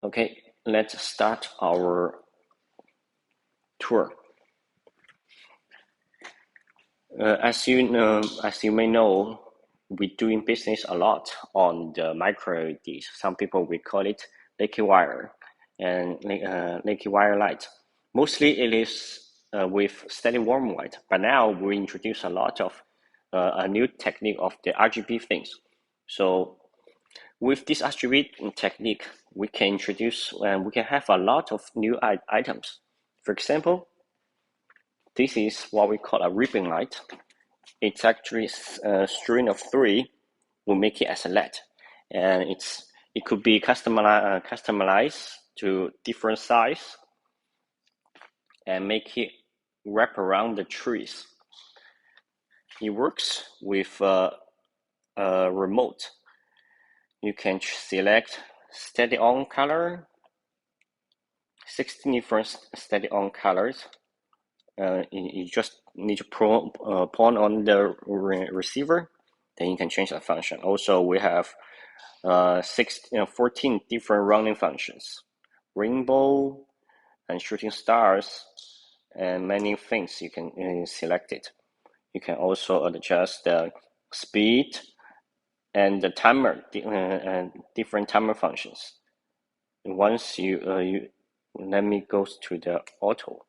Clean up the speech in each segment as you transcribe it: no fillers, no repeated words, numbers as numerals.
Okay, let's start our tour. As you may know, we're doing business a lot on the micro LEDs. Some people we call it leaky wire and leaky wire light. Mostly it is with steady warm light, but now we introduce a lot of a new technique of the RGB things. So with this RGB technique, we can introduce and we can have a lot of new items. For example, this is what we call a ribbon light. It's actually a string of 3. We'll make it as a LED, and it could be customized to different size and make it wrap around the trees. It works with a remote. You can select steady on color, 16 different steady on colors. You just need to point on the receiver, then you can change the function. Also, we have 14 different running functions, rainbow and shooting stars, and many things you can select it. You can also adjust the speed and the timer, and different timer functions. Once you let me go to the auto.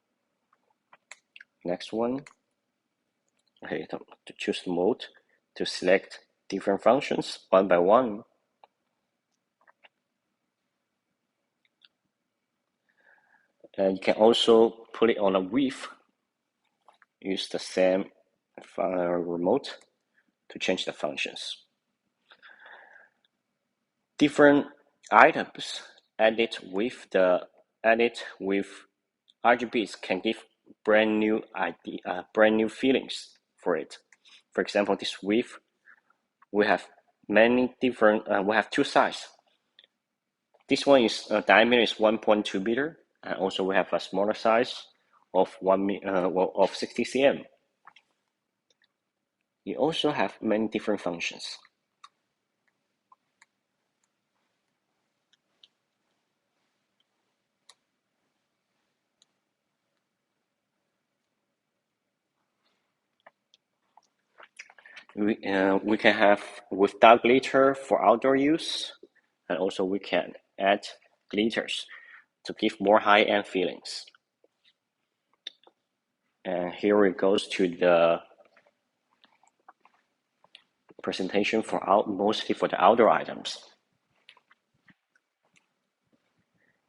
Next one. Okay, to choose the mode, to select different functions one by one. And you can also put it on a width. Use the same remote to change the functions. Different items added with RGBs can give brand new feelings for it. For example, this width, we have many different. We have 2 sizes. This one is diameter is 1.2 meter, and also we have a smaller size of 60 cm. You also have many different functions. We can have with dark glitter for outdoor use, and also we can add glitters to give more high-end feelings. And here it goes to the presentation for mostly for the outdoor items.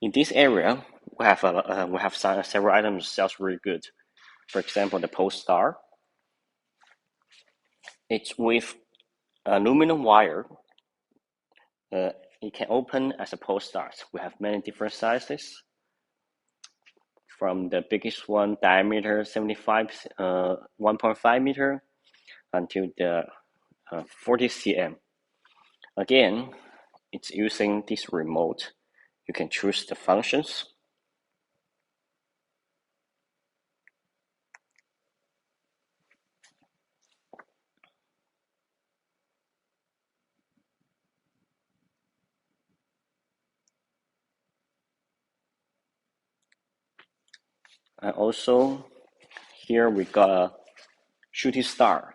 In this area, we have several items sells really good. For example, the pole star. It's with aluminum wire. It can open as a pole star. We have many different sizes. From the biggest one, diameter 1.5 meter, until the 40 cm. Again, it's using this remote. You can choose the functions. And also, here we got a shooting star.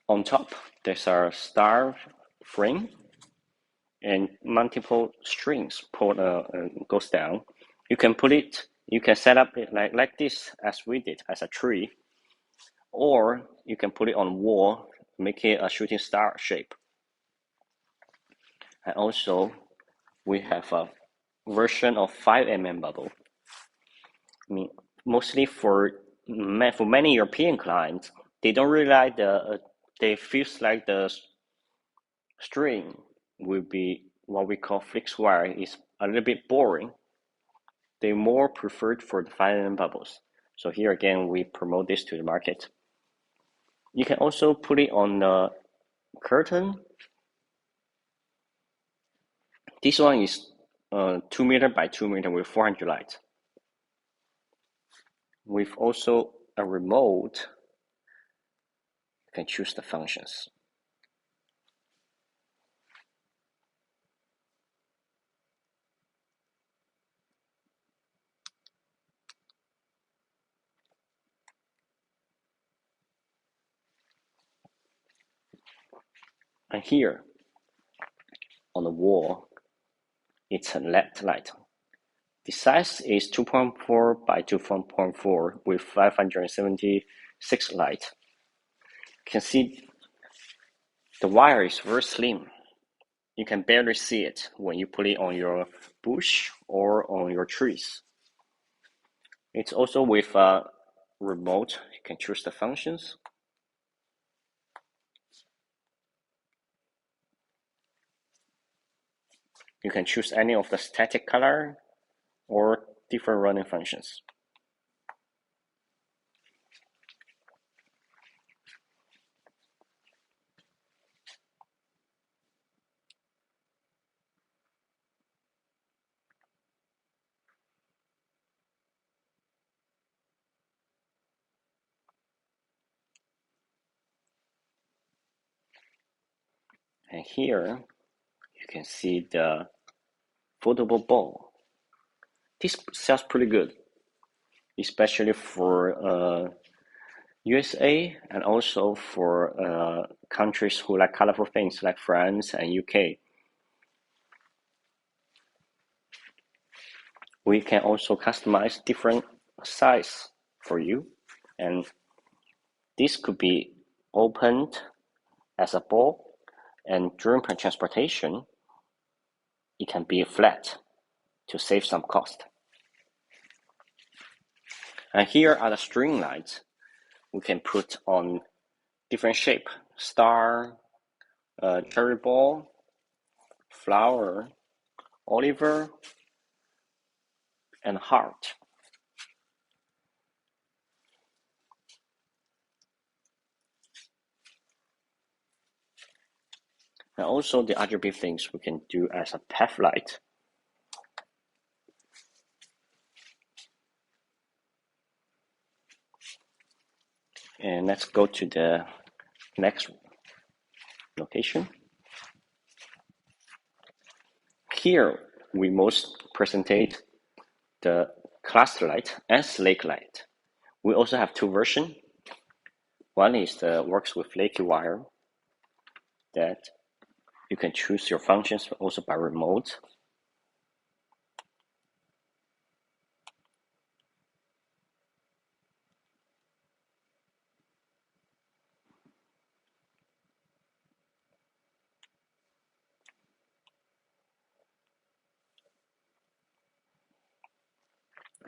On top, there's a star frame and multiple strings goes down. You can set up it like this as we did, as a tree, or you can put it on wall, make it a shooting star shape. And also, we have a version of 5 mm bubble. I mean, mostly for many European clients, they don't really like they feels like the string will be what we call fixed wire is a little bit boring. They more preferred for the 5 mm bubbles. So here again, we promote this to the market. You can also put it on the curtain. This one is 2 meter by 2 meter with 400 lights. With also a remote, you can choose the functions. And here on the wall, it's a LED light. The size is 2.4 by 2.4 with 576 light. You can see the wire is very slim. You can barely see it when you put it on your bush or on your trees. It's also with a remote. You can choose the functions. You can choose any of the static color or different running functions. And here you can see the foldable ball. This sells pretty good, especially for USA and also for countries who like colorful things like France and UK. We can also customize different size for you, and this could be opened as a ball, and during transportation, it can be flat to save some cost. And here are the string lights we can put on different shape: star, cherry ball, flower, Oliver, and heart. And also the RGB things we can do as a path light. And let's go to the next location. Here we most presentate the cluster light and slake light. We also have two versions. One is the works with flaky wire that you can choose your functions also by remote.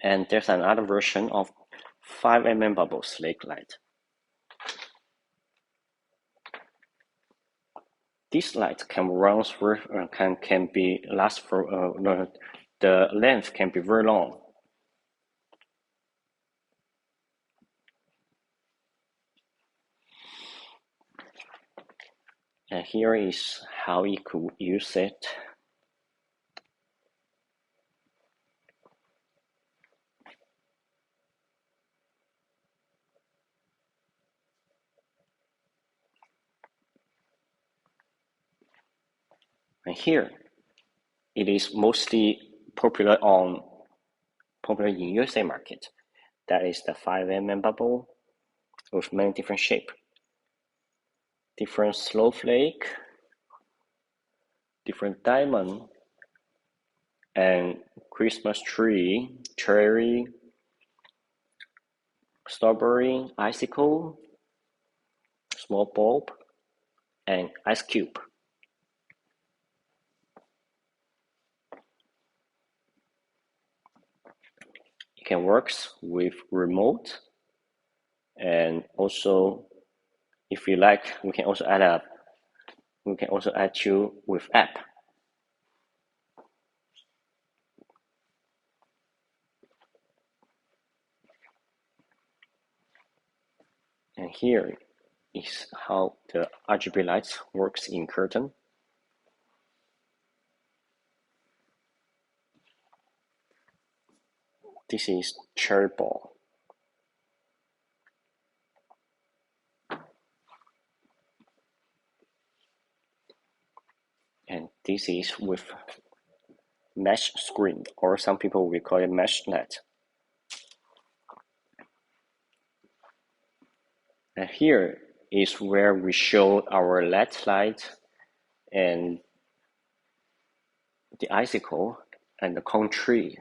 And there's another version of 5 mm bubble slake light. This light can run through, can be last for the length can be very long. And here is how you could use it. And here, it is mostly popular in USA market. That is the 5 mm bubble with many different shape, different snowflake, different diamond, and Christmas tree, cherry, strawberry, icicle, small bulb, and ice cube. It can work with remote, and also if you like, we can also add you with app. And here is how the RGB lights works in curtain. This is cherry ball. And this is with mesh screen, or some people will call it mesh net. And here is where we show our LED light and the icicle and the cone tree.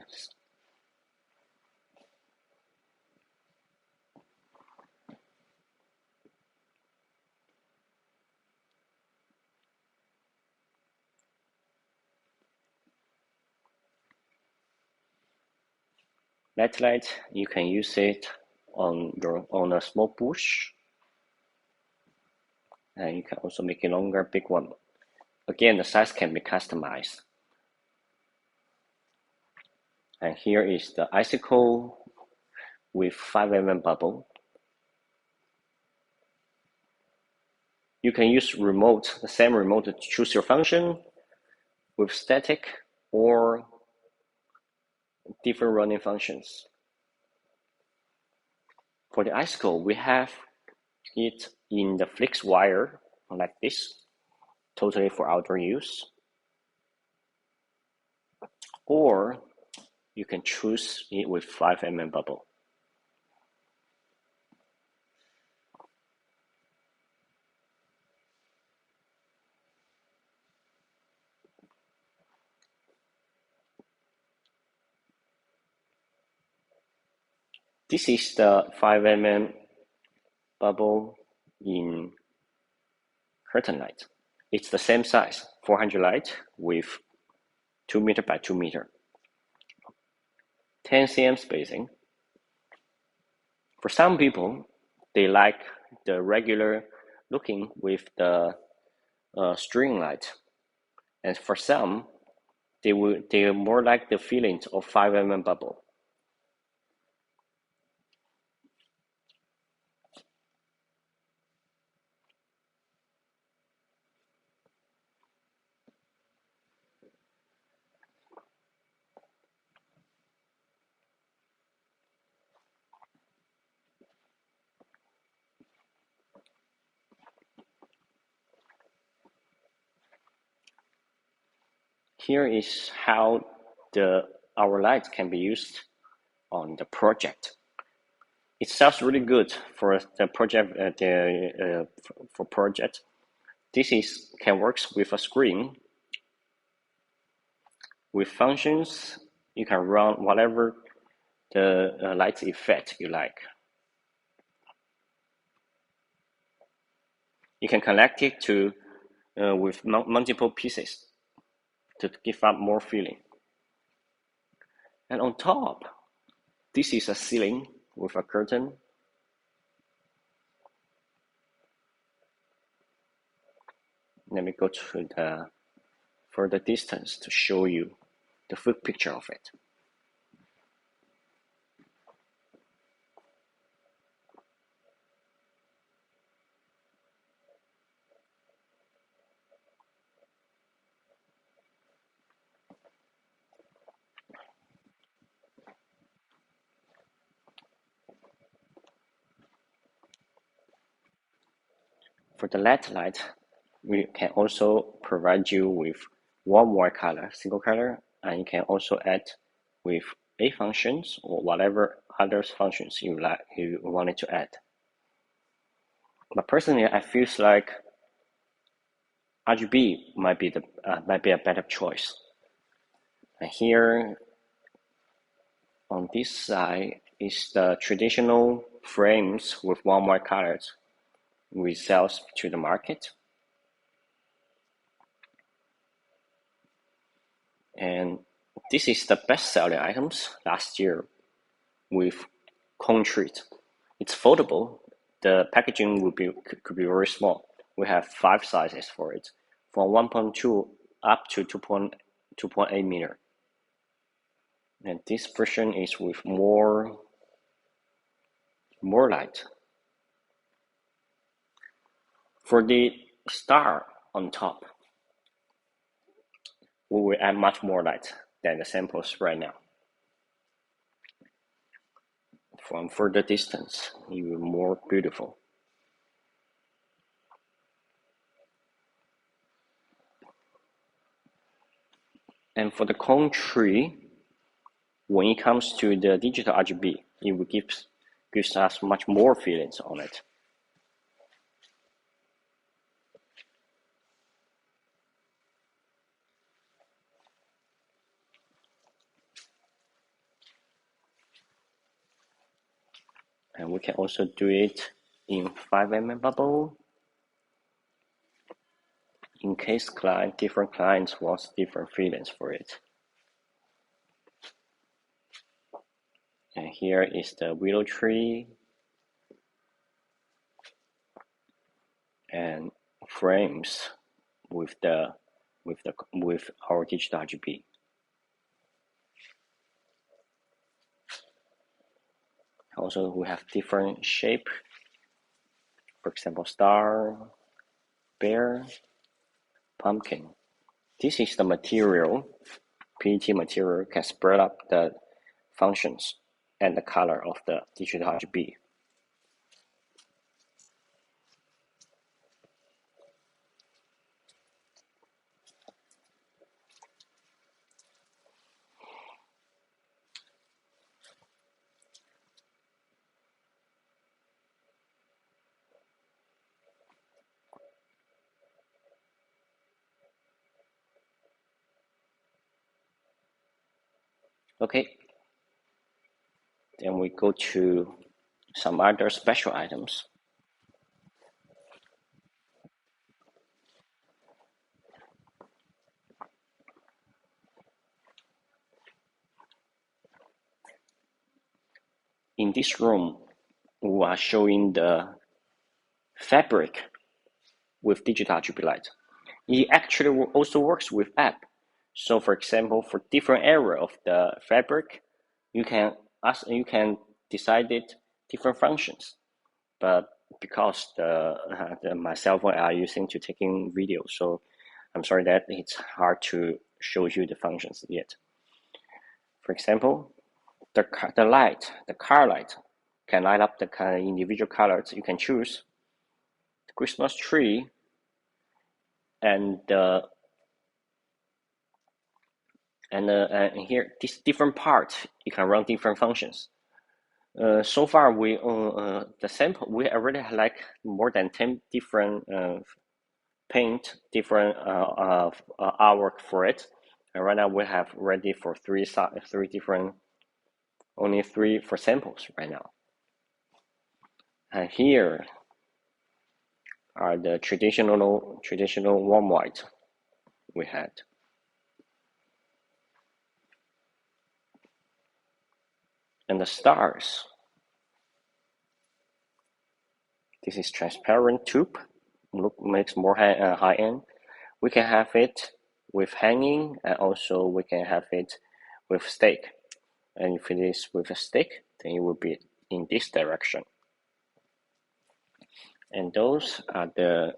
That light, you can use it on a small bush, and you can also make it longer, big one. Again, the size can be customized. And here is the icicle with 5 mm bubble. You can use the same remote to choose your function with static or different running functions. For the icicle, we have it in the flex wire like this, totally for outdoor use. Or you can choose it with 5 mm bubble. This is the 5 mm bubble in curtain light. It's the same size, 400 light with 2 meter by 2 meter, 10 cm spacing. For some people, they like the regular looking with the string light, and for some, they more like the feelings of 5 mm bubble. Here is how our light can be used on the project. It sounds really good for the project. For project, this can works with a screen with functions. You can run whatever the light effect you like. You can connect it to with multiple pieces to give up more feeling. And on top, this is a ceiling with a curtain. Let me go to the further distance to show you the full picture of it. For the LED light, we can also provide you with one white color, single color, and you can also add with A functions or whatever other functions you wanted to add. But personally, I feel like RGB might be a better choice. And here on this side is the traditional frames with one white colors we sell to the market. And this is the best-selling items last year with cone treat. It's foldable. The packaging could be very small. We have 5 sizes for it, from 1.2 up to 2.8 meter. And this version is with more light. For the star on top, we will add much more light than the samples right now. From further distance, even more beautiful. And for the cone tree, when it comes to the digital RGB, it will gives us much more feelings on it. And we can also do it in 5mm bubble. In case different clients want different feelings for it. And here is the willow tree and frames with our digital RGB. Also, we have different shape. For example, star, bear, pumpkin. This is the material. PET material can spread up the functions and the color of the digital RGB. Okay, then we go to some other special items. In this room, we are showing the fabric with digital RGB light. It actually also works with app. So for example, for different area of the fabric, you can decide it different functions. But because my cell phone are using to taking video, so I'm sorry that it's hard to show you the functions yet. For example, the car light can light up the individual colors you can choose. The Christmas tree and here this different part you can run different functions. So far we the sample we already have like more than 10 different paint different artwork for it, and right now we have ready for three different, only 3 for samples right now. And here are the traditional warm white we had. And the stars. This is transparent tube. Makes more high end. We can have it with hanging, and also we can have it with stick. And if it is with a stick, then it will be in this direction. And those are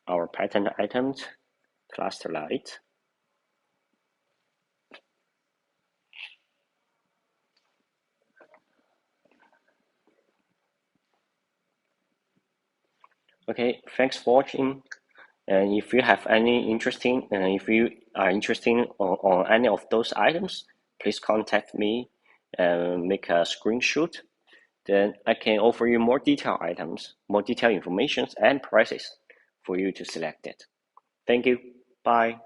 our pattern items, cluster light. Okay, thanks for watching. And if you have any if you are interested on any of those items, please contact me and make a screenshot. Then I can offer you more detailed items, more detailed information and prices for you to select it. Thank you. Bye.